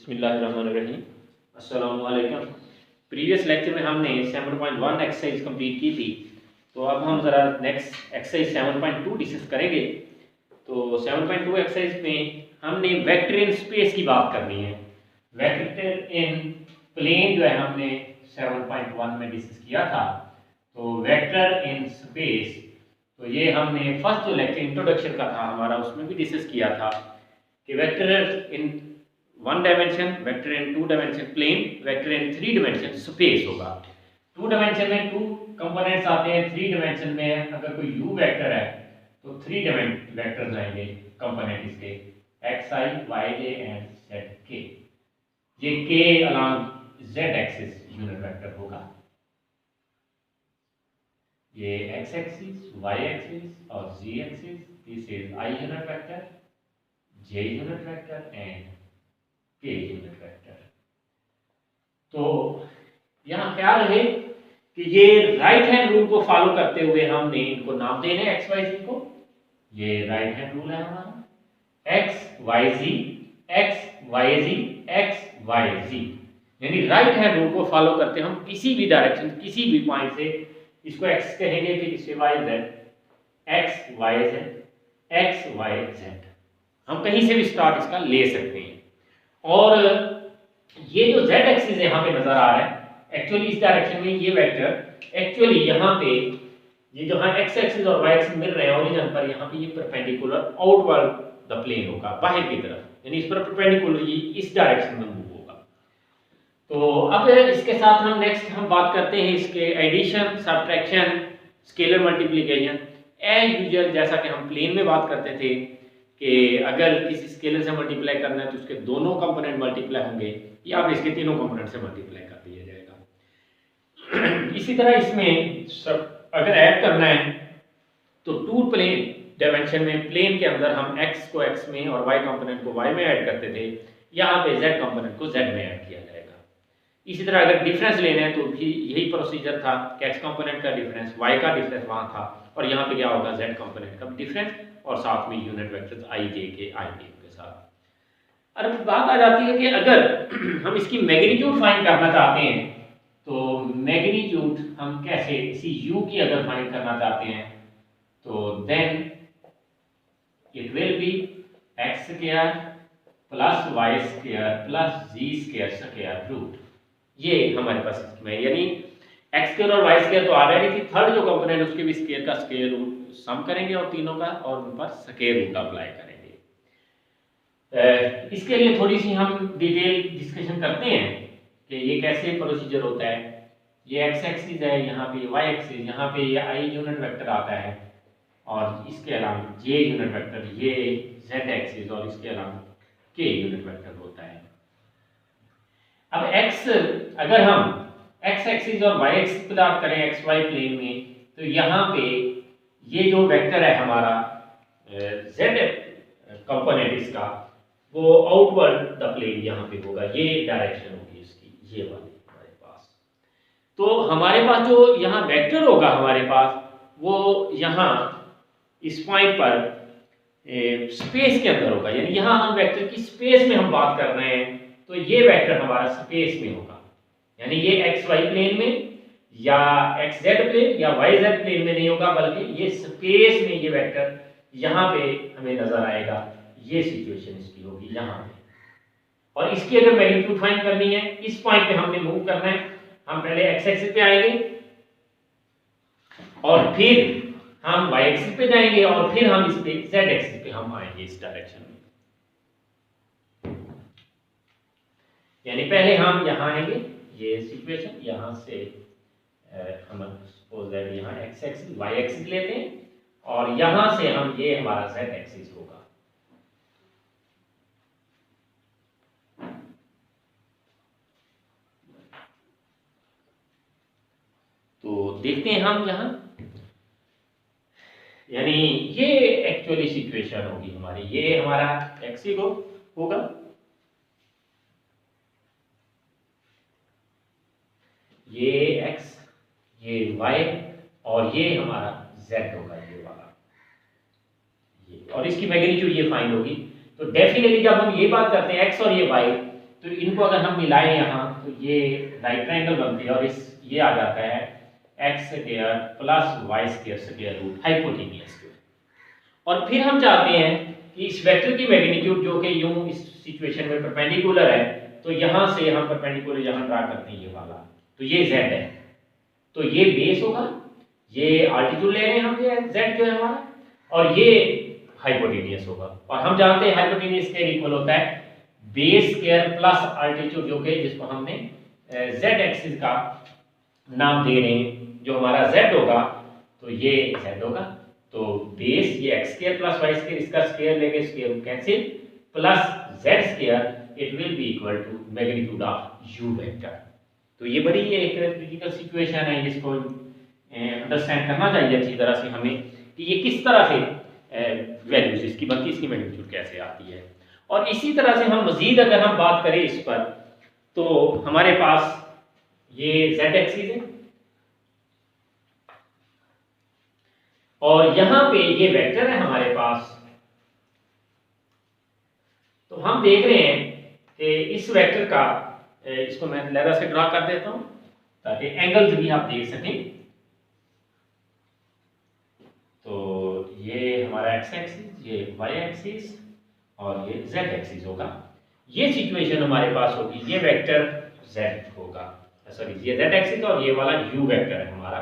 बिस्मिल्लाहिर्रहमानिर्रहीम। अस्सलामु अलैकुम। प्रीवियस लेक्चर में हमने 7.1 एक्सरसाइज कंप्लीट की थी, तो अब हम ज़रा नेक्स्ट एक्सरसाइज 7.2 डिस्कस करेंगे। तो 7.2 एक्सरसाइज में हमने वेक्टर इन स्पेस की बात करनी है। वेक्टर इन प्लेन जो है हमने 7.1 में डिस्कस किया था। तो वेक्टर इन स्पेस, तो ये हमने फर्स्ट जो लेक्चर इंट्रोडक्शन का था हमारा, उसमें भी डिस्कस किया था कि वेक्टर इन 1 डायमेंशन, वेक्टर इन 2 डायमेंशन प्लेन, वेक्टर इन 3 डायमेंशन स्पेस होगा। 2 डायमेंशन में 2 कंपोनेंट्स आते हैं, 3 डायमेंशन में अगर कोई u वेक्टर है तो 3 डायमेंशन वेक्टर्स आएंगे कंपोनेंट इसके, xi, yj एंड zk। ये k along z axis unit vector होगा। ये x एक्सिस, y एक्सिस और z axis, this is i unit vector, j unit vector and k unit vector. तो यहाँ क्या रहे कि ये राइट हैंड रूल को फॉलो करते हुए हमने इनको नाम देने x y z को। ये राइट हैंड रूल है हमारा x y z, x y z, x y z, यानी राइट हैंड रूल को फॉलो करते हम किसी भी डायरेक्शन, किसी भी पॉइंट से इसको x कहेंगे, फिर इसे y z, x y z, x y z, हम कहीं से भी स्टार्ट इसका ले सकते हैं। और ये जो z एक्सिस यहाँ पे नजर आ रहा है, एक्चुअली इस डायरेक्शन में ये वेक्टर एक्चुअली यहाँ पे ये जो हाँ x एक्सिस और y एक्सिस मिल रहे हैं ओरिजिन पर, यहाँ पे ये परपेंडिकुलर आउटवर्ड द प्लेन होगा, बाहर की तरफ, यानी इस पर परपेंडिकुलर ये इस डायरेक्शन में मूव होगा। तो अब इसके साथ हम नेक्स्ट हम बात करते हैं इसके addition, subtraction, scalar multiplication. As usual जैसा कि हम प्लेन में बात करते थे कि अगर किसी स्केलर से मल्टीप्लाई करना है तो उसके दोनों कंपोनेंट मल्टीप्लाई होंगे, या अब इसके तीनों कंपोनेंट से मल्टीप्लाई कर दिया जाएगा। इसी तरह इसमें सब अगर ऐड करना है तो 2 प्लेन डायमेंशन में प्लेन के अंदर हम x को x में और y कंपोनेंट को y में ऐड करते थे, यहाँ पे z कंपोनेंट को z में ऐड किया जाएगा। इसी तरह अगर डिफरेंस लेना है तो भी यही प्रोसीजर था कि x कंपोनेंट का डिफरेंस, y का डिफरेंस वहाँ था, और यहाँ पे क्या होगा z कंपोनेंट का डिफरेंस और साथ में यूनिट वेक्टर्स i j के साथ। अब बात आ जाती है कि अगर हम इसकी मैग्नीट्यूड फाइंड करना चाहते हैं तो मैग्नीट्यूड हम कैसे, इसी u की अगर फाइंड करना चाहते हैं तो then it will be x square plus y square plus z square square root. ये हमारे पास इसमें, यानी x स्क्वायर और y स्क्वायर तो ऑलरेडी थी, थर्ड जो कंपोनेंट उसके भी स्क्वायर का स्क्वायर रूट सम करेंगे और तीनों का, और उन पर स्क्वायर रूट अप्लाई करेंगे। इसके लिए थोड़ी सी हम डिटेल डिस्कशन करते हैं कि ये कैसे प्रोसीजर होता है। ये x एक्सिस है, यहाँ पे y एक्सिस, यहाँ पे ये i यूनिट वेक्टर आता है, और इसके अलावा j यूनिट वेक्टर, ये z एक्सिस, और इसके अलावा k यूनिट वेक्टर होता है। अब x, अगर हम x एक्सिस और y एक्सिस की बात करें x y प्लेन में, तो यहाँ पे ये जो वेक्टर है हमारा z कंपोनेंट इसका, वो आउटवर्ड द प्लेन यहाँ पे होगा, ये डायरेक्शन होगी इसकी, ये वाली हमारे पास। तो हमारे पास जो यहाँ वेक्टर होगा हमारे पास, वो यहाँ इस पॉइंट पर स्पेस के अंदर होगा, यानी यहाँ हम वेक्टर की स्पेस में हम बात कर रहे हैं, तो ये वेक्टर हमारा स्पेस में होगा, यानी ये एक्स वाई प्लेन में या एक्स जेड प्लेन या वाई जेड प्लेन में नहीं होगा, बल्कि ये स्पेस में ये वेक्टर यहाँ पे हमें नजर आएगा। ये सिचुएशन इसकी होगी यहाँ पे, और इसकी अगर मैग्नीट्यूड फाइंड करनी है, इस पॉइंट पे हमने मूव करना है, हम पहले एक्स एक्सिस पे आएंगे और फिर हम वाई एक्सिस पे जाएंगे और फिर हम इस पे जेड एक्सिस पे हम आएंगे इस डायरेक्शन में। यानी पहले हम यहाँ आएंगे, ये सिचुएशन, यहाँ से हम सपोज दैट यहाँ एक्स एक्सिस वाई एक्सिस लेते हैं, और यहाँ से हम, ये हमारा जेड एक्सिस होगा। तो देखते हैं हम यहाँ, यानी ये एक्चुअली सिचुएशन होगी हमारी, ये हमारा एक्सिस होगा, ये x, ये y, और ये हमारा z होगा, ये वाला, ये, और इसकी मैग्नीट्यूड ये फाइंड होगी। तो डेफिनेटली जब हम ये बात करते हैं x और ये y, तो इनको अगर हम मिलाएं यहाँ तो ये राइट ट्रायंगल बनती है और इस ये आ जाता है x square plus y square root hypotenuse. और फिर हम चाहते हैं कि इस वेक्टर की मैग्नीट्यूड जो कि यूं इस सिचुएशन में परपेंडिकुलर है, तो यहाँ से हम परपेंडिकुलर यहाँ ड्रा करते हैं ये वाला, तो ये z है, तो ये बेस होगा, ये आल्टीट्यूड ले रहे हैं हम, ये z जो है हमारा, और ये हाइपोटेन्यूज होगा। और हम जानते हैं हाइपोटेन्यूज स्क्वायर इक्वल होता है बेस स्क्वायर प्लस आल्टीट्यूड, जो कि जिसको हमने z एक्सिस का नाम दे रहे हैं, जो हमारा z होगा तो ये z होगा, तो बेस ये x square plus y square, इसका स्क्वायर लेंगे square root cancel, plus z square, it will be equal to magnitude of u vector. तो ये बड़ी एक क्रिटिकल सिचुएशन है जिसको अंडरस्टैंड करना चाहिए अच्छी तरह से हमें कि ये किस तरह से वैल्यूज इसकी बनती है, इसकी मैग्नीट्यूड कैसे आती है। और इसी तरह से हम मजीद अगर हम बात करें इस पर, तो हमारे पास ये z एक्सिस है और यहाँ पे ये वेक्टर है हमारे पास। तो हम देख रहे हैं कि इस वेक्टर का, इसको मैं लहरा से ड्रा कर देता हूं ताकि एंगल्स भी आप देख सकें। तो ये हमारा x एक्सिस, ये y एक्सिस और ये z एक्सिस होगा। ये सिचुएशन हमारे पास होगी, ये वेक्टर z होगा, सॉरी ये z एक्सिस और ये वाला u वेक्टर है हमारा।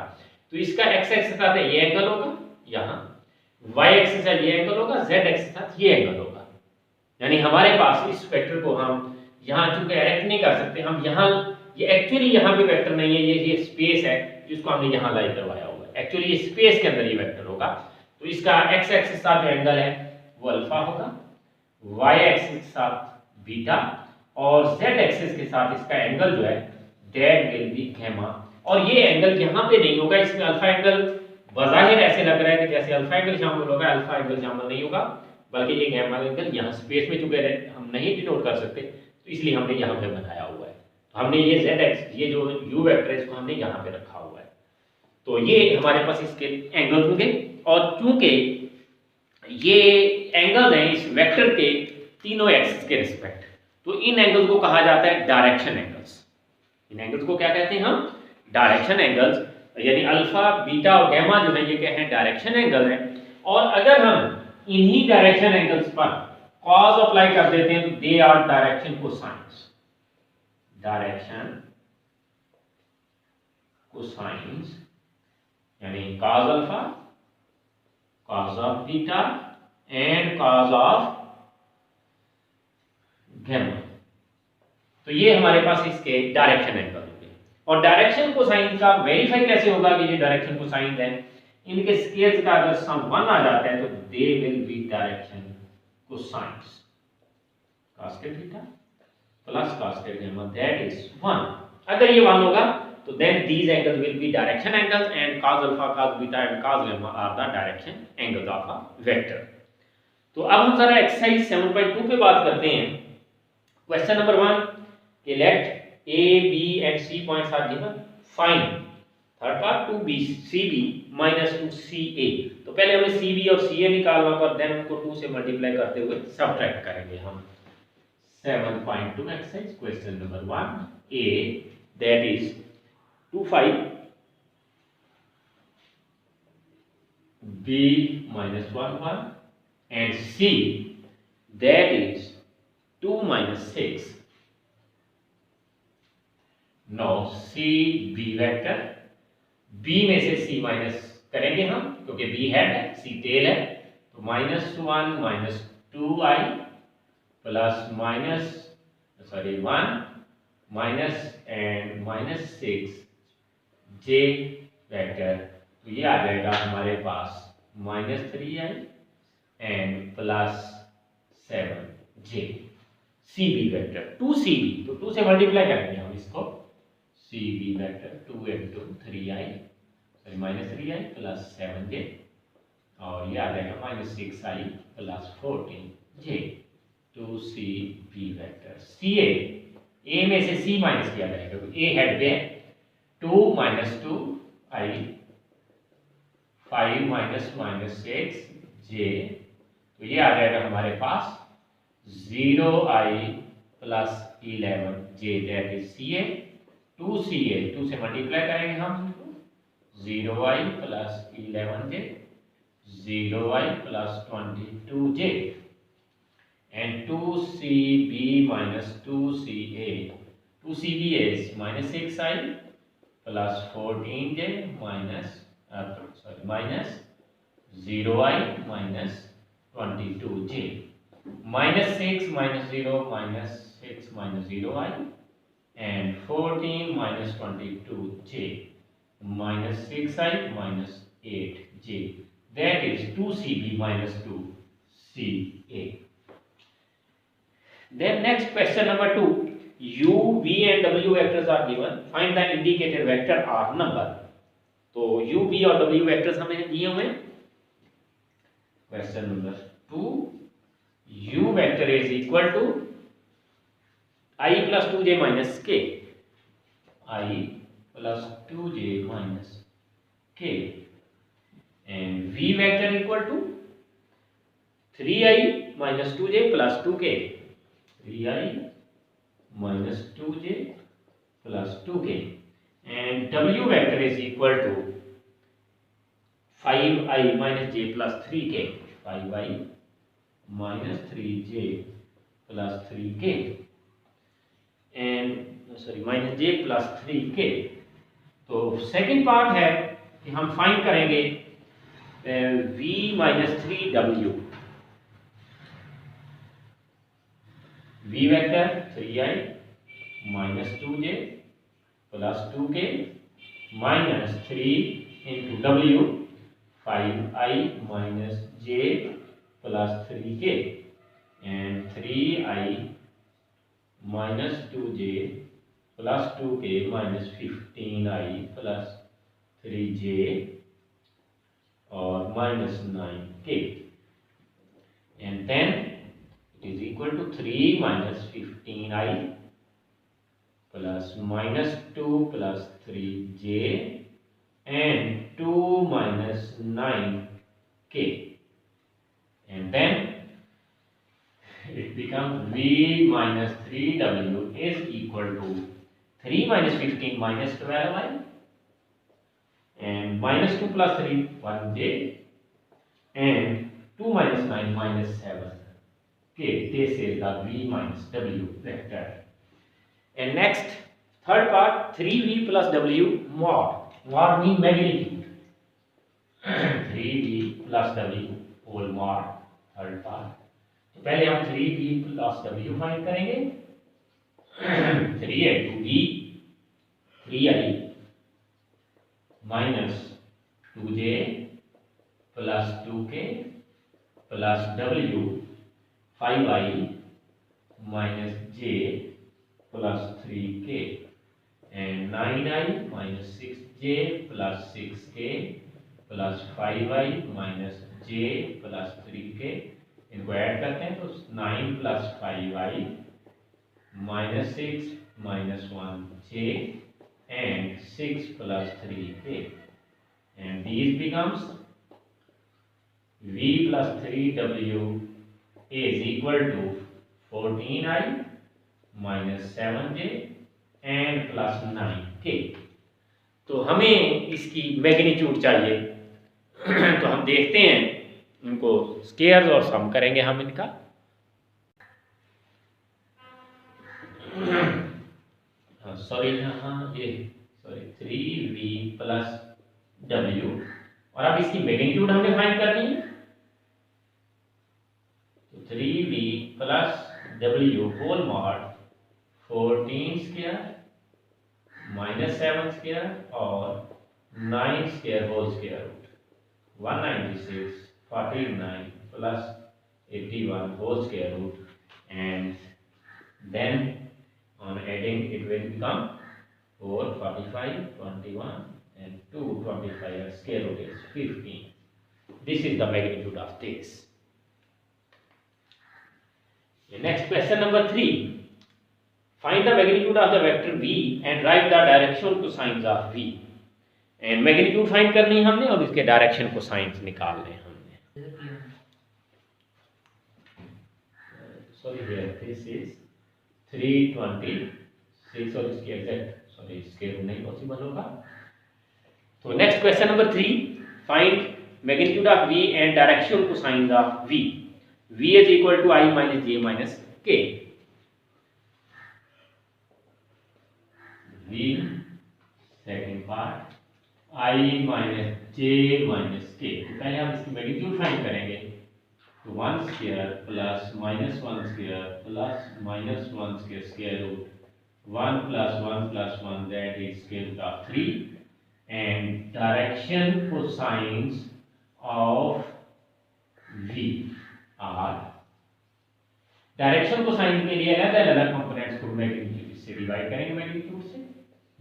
तो इसका x एक्सिस साथ ये एंगल होगा, यहाँ y एक्सिस है ये एंगल होगा, z एक्सिस साथ ये एंगल होगा। यानी हमारे पास इस वेक्टर को हम यहाँ चूंकि डायरेक्ट नहीं कर सकते, हम यहाँ ये एक्चुअली यहाँ पे वेक्टर नहीं है, ये स्पेस है जिसको हमने यहाँ लाई करवाया हुआ है। एक्चुअली ये स्पेस के अंदर ये वेक्टर होगा। तो इसका x एक्सिस साथ जो एंगल है वो अल्फा होगा, y एक्सिस के साथ बीटा और z एक्सिस के साथ इसका एंगल जो है दैट विल बी गैमा। और ये एंगल यहाँ पे नहीं होगा, इसमें अल्फा एंगल बज़ाहिर ऐसे लग रहा है कि जैसे अल्फा एंगल शामिल होगा, अल्फा एंगल शामिल नहीं होगा, बल्कि ये गैमा एंगल यहाँ स्पेस में चुके हम नहीं डिनोट कर सकते, तो इसलिए हमने यहाँ पे बनाया हुआ है। तो हमने ये z एक्सिस, ये जो u वेक्टर है इसको हमने यहाँ पे रखा हुआ है। तो ये हमारे पास इसके एंगल होंगे। और चूंकि ये एंगल हैं इस वेक्टर के तीनों एक्सिस के रिस्पेक्ट, तो इन एंगल को कहा जाता है डायरेक्शन एंगल्स। इन एंगल्स को क्या कहते हैं हम? Direction angles. यानी अल्फा, बीटा और गैमा जो है ये क्या है? डायरेक्शन एंगल है। और अगर हम इन्हीं डायरेक्शन एंगल्स पर कॉस अप्लाई कर देते हैं तो they are direction cosines. Direction cosines यानी cos alpha, cos of beta and cos of gamma. तो ये हमारे पास इसके डायरेक्शन एंगल होंगे। और डायरेक्शन कोसाइन का वेरीफाई कैसे होगा कि ये डायरेक्शन कोसाइन है? इनके स्केल्स का अगर सम 1 आ जाता है तो they will be direction cosines. cos के बीटा प्लस cos के गैमा दैट इज 1। अगर ये 1 होगा तो then these angles will be direction angles and cos alpha, cos beta and cos gamma are the direction angles of a vector। तो अब हम जरा एक्सरसाइज 7.2 पे बात करते हैं। क्वेश्चन नंबर 1 कि let a b and c points are given, find third part 2b cb minus 2ca। तो पहले हमें cb और ca निकालना पर देन उनको 2 से मल्टीप्लाई करते हुए सबट्रैक्ट करेंगे हम। 7.2 exercise question number 1 a that is 2 5 b minus 1 1 and c that is 2 minus 6। now c b vector, b में से c माइनस करेंगे हम क्योंकि b हेड है, c टेल है। तो -1 minus 2i plus -1 minus and -6 j vector. तो ये आ जाएगा हमारे पास -3i and plus 7j। cb vector 2cb, तो 2 से मल्टीप्लाई करेंगे हम इसको। cb vector 2 into 3i -3i plus 7j और ये आ जाएगा -6i plus 14j। 2cb vector ca, a में से c माइनस किया जाएगा तो a हेड पे 2 minus 2i 5 minus 6j। तो ये आ जाएगा हमारे पास 0i plus 11j that is CA। 2CA 2 से मल्टीप्लाई करेंगे हम 0i plus 11j 0i plus 22j and 2CB minus 2CA 2CB is minus 6i plus 14j minus minus 0i minus 22j minus 6 minus 0 minus 6 minus 0i and 14 minus 22j minus 6i minus 8j that is 2CB minus 2CA. Then next question number 2, u, v and w vectors are given, find the indicated vector or number. तो u, v और w vectors हमें दिए हुए हैं। Question number 2, u vector is equal to I plus 2j minus k, I plus 2j minus k and v vector equal to 3i minus 2j plus 2k, 3i minus 2j plus 2k and w vector is equal to 5i minus j plus 3k, 5i minus 3j plus 3k and minus j plus 3k। तो second part है कि हम find करेंगे v minus 3w, v vector 3i minus 2j plus 2k minus 3 into w 5i minus j plus 3k and 3i minus 2j plus 2k minus 15i plus 3j और minus 9k and then it is equal to 3 minus 15i plus minus 2 plus 3j and 2 minus 9k and then it becomes v minus 3w is equal to 3 minus 15 minus 12i and minus 2 plus 3 1j and 2 minus 9 minus 7. Okay, this is the v minus w vector. And next, third part, 3v plus w mod. Mod means magnitude. 3v plus w whole mod, third part. तो पहले हम 3v plus w find करेंगे। 3 into v 3i minus 2j plus 2k plus w 5i minus j plus 3k and 9i minus 6j plus 6k plus 5i minus j plus 3k। इनको add करते हैं तो 9 plus 5i minus 6 minus 1j and 6 plus 3k and these becomes v plus 3w is equal to 14i minus 7j and plus 9k। तो हमें इसकी magnitude चाहिए तो हम देखते हैं इनको स्केयर्स और सम करेंगे हम इनका। सॉरी ये 3v प्लस w और अब इसकी मैग्नीट्यूड हमने फाइंड करनी है। तो 3v plus w whole mod 14 square minus 7 square और 9 square whole square root 196 49 plus 81 whole square root and then on adding it will become 4 45 21 and 2 25 square root is 15. This is the magnitude of this. The next question number 3, find the magnitude of the vector v and write the direction cosines of v। and magnitude find करनी है हमने और इसके direction cosines निकालने हैं। Sorry, here this is 326 और इसकी exact square root नहीं पॉसिबल होगा। तो next question number 3, find magnitude of v and direction cosine of v। v is equal to i minus j minus k। v second part i minus j minus k। तो पहले हम इसकी magnitude find करेंगे। तो 1 square plus minus 1 square plus minus 1 square square root 1 plus 1 that is square root of 3 and direction cosines of v are। Direction cosine के लिए अलग अलग कंपोनेंट्स को मैग्नीट्यूड से डिवाइड करेंगे, मैग्नीट्यूड से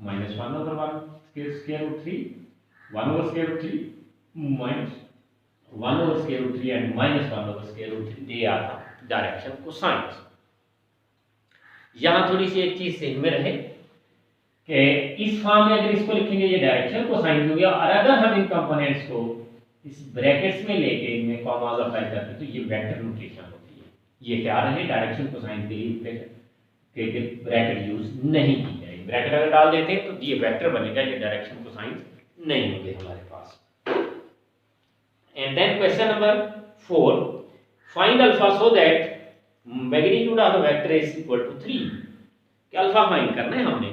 -1/1 square root 3 1 square root 3 minus 1 square root 3 and -1 square root 3 they are direction cosines. यहां थोड़ी सी एक चीज ध्यान में रहे कि इस फॉर्म में अगर इसको लिखेंगे ये डायरेक्शन कोसाइन हो गया, और अगर हम इन कंपोनेंट्स को इस ब्रैकेट्स में लेके इनमें कॉमास अप्लाई करते हैं तो ये वेक्टर नोटेशन होती है। ये क्या रहे, डायरेक्शन कोसाइन के लिए ब्रैकेट यूज नहीं की जाएगी। ब्रैकेट अगर डाल देते हैं तो ये वेक्टर बनेगा, ये डायरेक्शन कोसाइन नहीं होंगे हमारे पास। And then question number 4, find alpha so that magnitude of the vector is equal to 3। कि अल्फा फाइंड करना है हमने।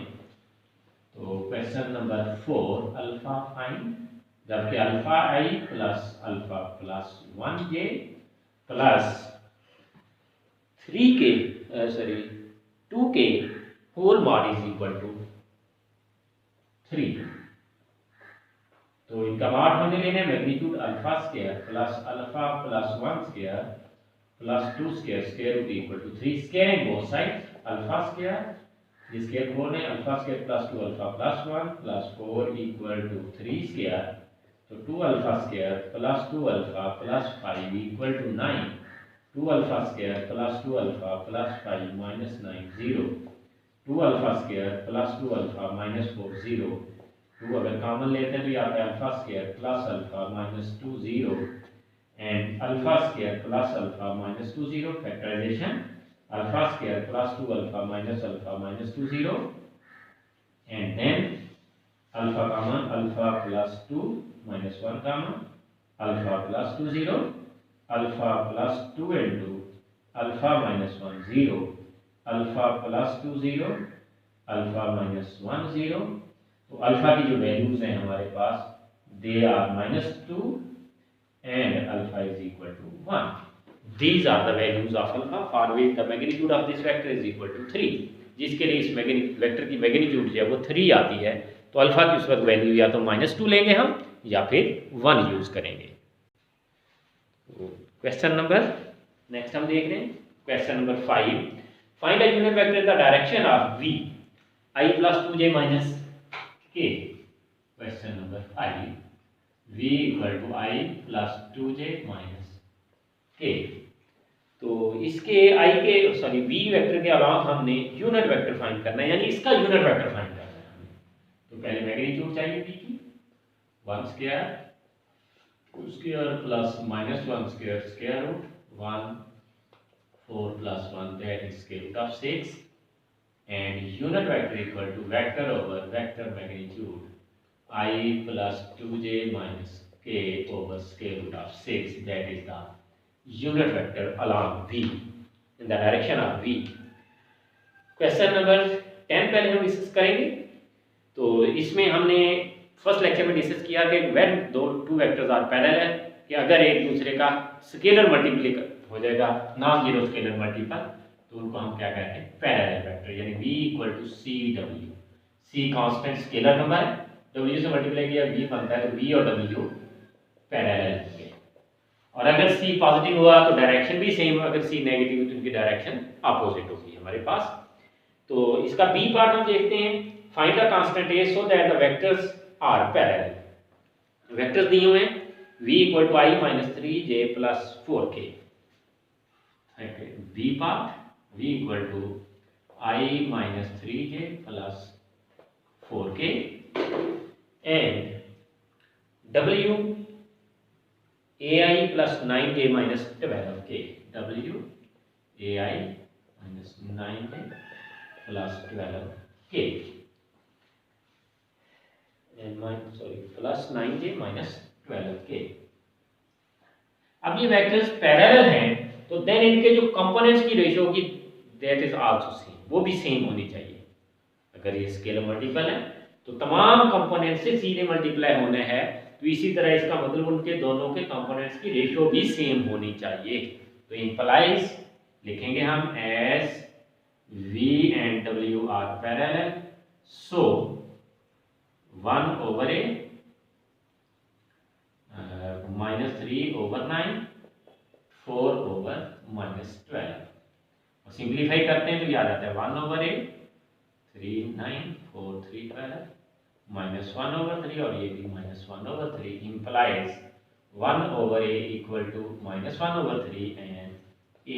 तो क्वेश्चन नंबर 4, अल्फा फाइंड, जबकि alpha i plus alpha plus 1j plus 2k whole mod is equal to 3। तो इनका mod हमने लेना है magnitude alpha square plus alpha plus 1 square plus 2 square square root equal to 3 square in both side alpha square जिसके बोल रहे हैं alpha square plus 2 alpha plus 1 plus 4 equal to 3 square. तो 2 alpha square plus 2 alpha plus 5 equal to 9। 2 alpha square plus 2 alpha plus 5 minus 9 0। 2 alpha square plus 2 alpha minus 4 0। 2 अगर common लेते हैं तो यहाँ पे alpha square plus alpha minus 2 0 and alpha square plus alpha minus 2 0। Factorization alpha square plus 2 alpha minus 2 0 and then alpha common alpha plus 2 minus 1 common alpha plus 2 0 alpha plus 2 into alpha minus 1 0 alpha plus 2 0 alpha minus 1 0। तो alpha की जो values हैं हमारे पास they are -2 and alpha is equal to 1। These are the values of alpha for which the magnitude of this vector is equal to 3। जिसके लिए इस vector की magnitude जो है वो 3 आती है। तो अल्फा की उस वक्त वैल्यू या तो -2 लेंगे हम या फिर 1 यूज करेंगे। क्वेश्चन नंबर नेक्स्ट हम देख रहे हैं question number 5, find a unit vector in the direction of v i plus 2j minus k। Question number 5, v equal to i plus 2j minus k। तो इसके i के v vector के अलावा हमने यूनिट वेक्टर फाइंड करना है, यानी इसका यूनिट वेक्टर फाइंड करना है हमें। तो पहले मैग्नीट्यूड चाहिए v की 1 square plus -1 square square root 1 4 plus 1 that is square root of 6 and unit vector equal to vector over vector magnitude i plus 2j minus k over square root of 6 that is the unit vector along v in the direction of v। Question number 10 पहले हम discuss करेंगे। तो इसमें हमने first lecture में discuss किया कि when two vectors are parallel, कि अगर एक दूसरे का स्केलर मल्टीप्लाई हो जाएगा नॉन जीरो स्केलर मल्टीपल तो उनको हम क्या कहते हैं, पैरेलल वेक्टर, यानी v equal to C W. C constant scalar number है, w से मल्टीप्लाई किया v बनता है, तो v और w पैरेलल होंगे। और अगर c पॉजिटिव हुआ तो डायरेक्शन भी सेम, अगर c नेगेटिव तो उनकी डायरेक्शन अपोजिट होगी हमारे पास। तो इसका b पार्ट हम देखते हैं, find the constant a so that the vectors are parallel. Vectors दिए हुए हैं v equal to i minus 3j plus 4k। b part v equal to i minus 3j plus 4k and w ai plus 9j minus 12k। w ai minus 9j plus 12k plus 9j minus 12k। अब ये vectors parallel हैं तो then इनके जो components की ratio होगी that is also same, वो भी सेम होनी चाहिए। अगर ये स्केलर मल्टीपल है तो तमाम कंपोनेंट से सीधे मल्टीप्लाई होने हैं, तो इसी तरह इसका मतलब उनके दोनों के कंपोनेंट्स की रेशियो भी सेम होनी चाहिए। तो इंप्लाइज लिखेंगे हम as V and W are parallel, so 1/a minus 3/9 4/-12। और सिंप्लीफाई करते हैं तो याद आता है 1/a 3 9 4 3 12 माइनस 1/3 और ये भी minus 1/3 implies 1/a equal to minus 1/3 and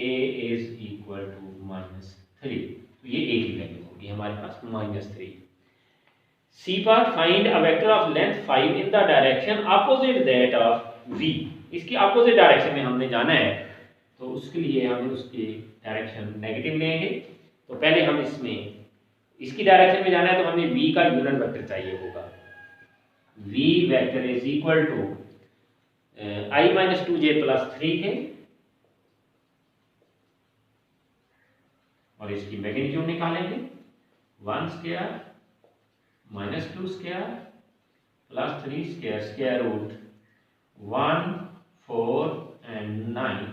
a is equal to minus 3। तो ये एक ही वैल्यू होगी हमारे पास -3। C part find a vector of length 5 in the direction opposite that of v। इसकी अपोजिट डायरेक्शन में हमने जाना है तो उसके लिए हमें उसकी डायरेक्शन नेगेटिव लेंगे। तो पहले हम इसकी डायरेक्शन में जाना है तो हमें v का यूनिट वेक्टर चाहिए होगा। v vector is equal to i-2j + 3k और इसकी मैग्नीट्यूड निकालेंगे 1 square minus 2 square plus 3 square square root 1 4 and 9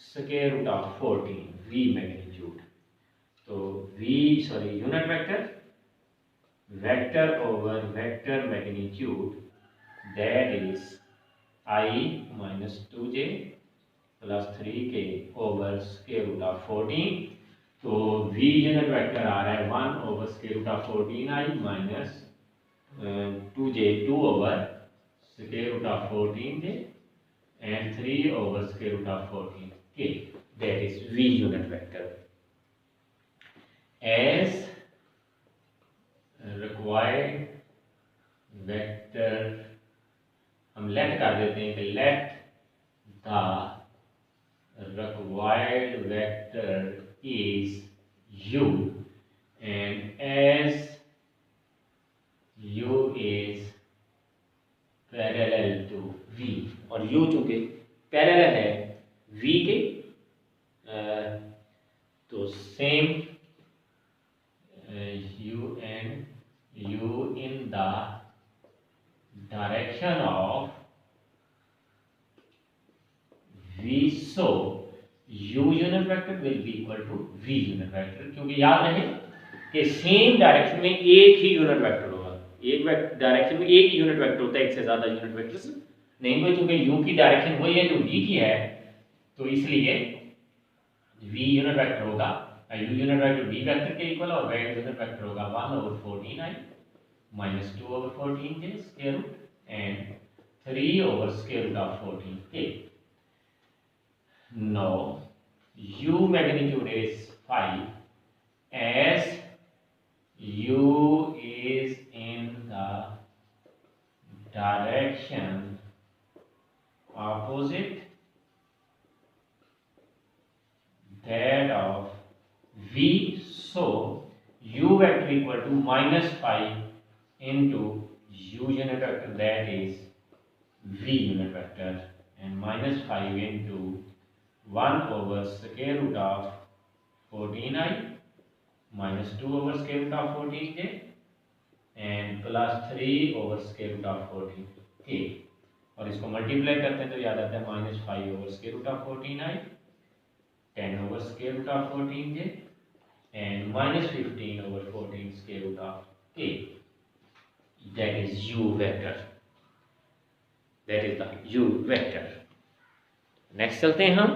square root of 14 v magnitude. तो unit vector over vector magnitude that is i-2j + 3k over square root of 14। तो v unit vector आ रहा है 1 over square root of 14i minus 2j 2 over square root of 14j and 3 over square root of 14k that is v unit vector. As required vector हम let कर देते हैं कि let the required vector is u and as u is parallel to v और u चूंकि parallel है v के तो same u in the direction of v, so u unit vector will be equal to v unit vector. क्योंकि याद रहे कि same direction में एक ही यूनिट वेक्टर होगा, एक डायरेक्शन में एक ही यूनिट वेक्टर होता है, एक से ज्यादा यूनिट वेक्टर्स नहीं हुए। क्योंकि u की डायरेक्शन वही है जो v की है तो इसलिए v यूनिट वेक्टर होगा u unit vector v vector के इक्वल और वेक्टर यूनिट वेक्टर होगा 1/14i minus 2/14j square root and 3 over square root of 14k। Now u magnitude is 5 as u is in the direction opposite that of v, so u vector equal to -5 into u unit vector that is v unit vector and -5 into 1 over square root of 14i minus 2 over square root of 14j and plus 3 over square root of 14k। और इसको multiply करते हैं तो याद आता है -5 over square root of 14i 10 over square root of 14j and -15 over 14 square root of k। that is u vector, that is the u vector। Next चलते हैं हम।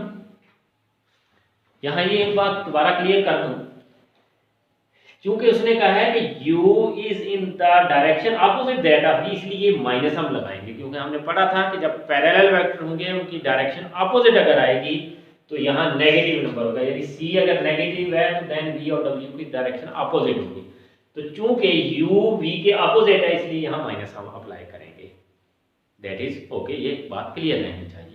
यहां ये एक बात दोबारा क्लियर कर दूं, क्योंकि उसने कहा है कि u is in the direction opposite that of v, इसलिए माइनस हम लगाएंगे। क्योंकि हमने पढ़ा था कि जब पैरेलल वेक्टर होंगे उनकी डायरेक्शन अपोजिट अगर आएगी तो यहाँ नेगेटिव नंबर होगा, यानी c अगर नेगेटिव है तो देन v और w की डायरेक्शन अपोजिट होगी। तो चूंकि u v के अपोजिट है इसलिए यहाँ माइनस हम अप्लाई करेंगे। दैट इज ओके, ये बात क्लियर रहनी चाहिए।